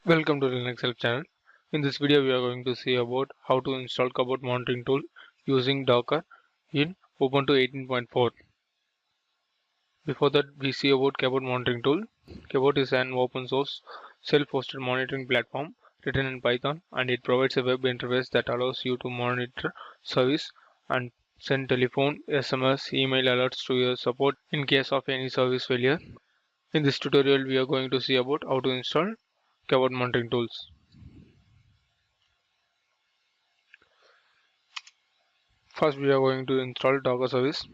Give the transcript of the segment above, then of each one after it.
Welcome to Linux Help channel. In this video, we are going to see about how to install Cabot monitoring tool using Docker in Ubuntu 18.4. Before that, we see about Cabot monitoring tool. Cabot is an open source self-hosted monitoring platform written in Python, and it provides a web interface that allows you to monitor service and send telephone, SMS, email alerts to your support in case of any service failure. In this tutorial, we are going to see about how to install Cabot monitoring tools. First, we are going to install Docker service.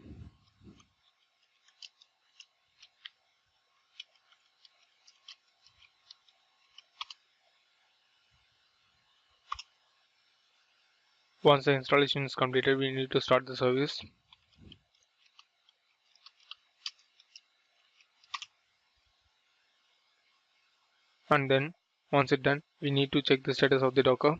Once the installation is completed, we need to start the service. And then, once it's done, we need to check the status of the Docker.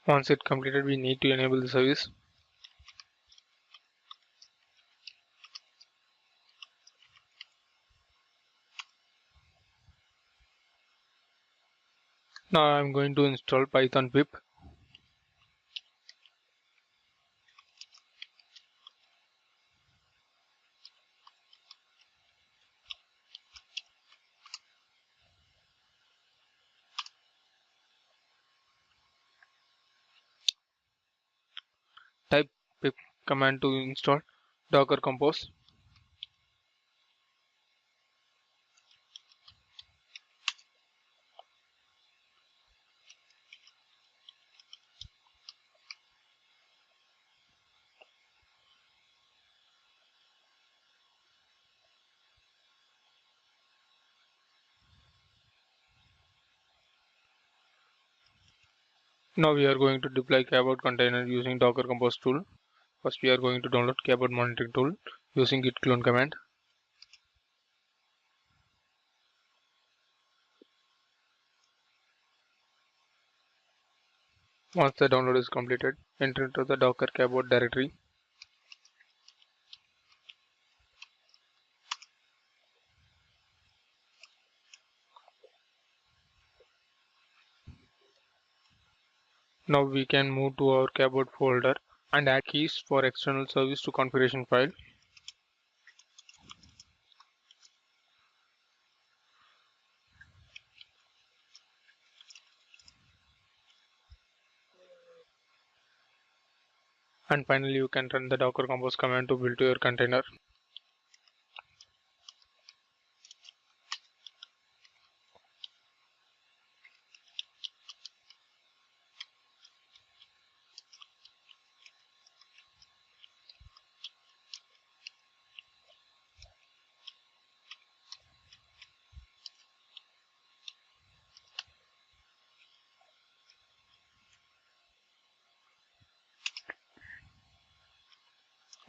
Once it's completed, we need to enable the service. Now I am going to install Python pip. Type pip command to install Docker Compose. Now we are going to deploy Cabot container using Docker Compose tool. First, we are going to download Cabot monitoring tool using git clone command. Once the download is completed, enter into the Docker Cabot directory. Now we can move to our Cabot folder and add keys for external service to configuration file. And finally, you can run the Docker Compose command to build your container.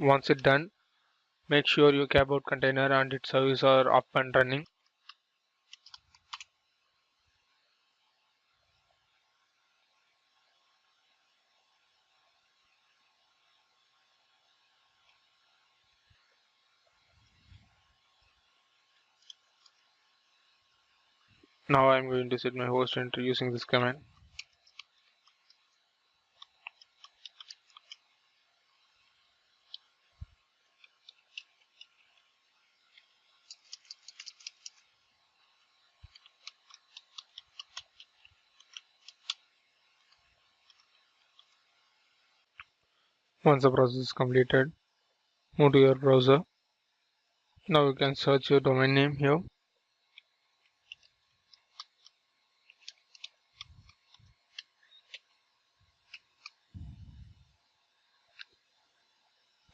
Once it's done, make sure your Cabot container and its service are up and running. Now I am going to set my host entry using this command. Once the process is completed, move to your browser. Now you can search your domain name here.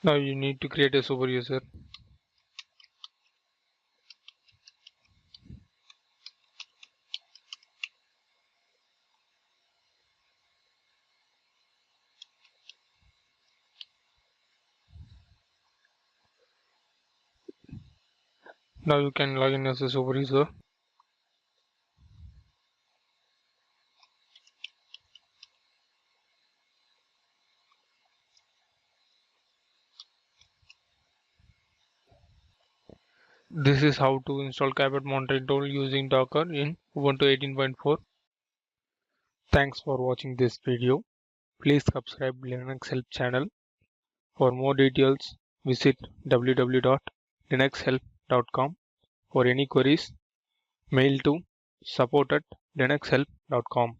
Now you need to create a super user. Now you can log in as a super user. This is how to install Cabot monitoring tool using Docker in Ubuntu 18.4. Thanks for watching this video. Please subscribe Linux Help channel. For more details, visit www.linuxhelp.com. For any queries, mail to support@linuxhelp.com.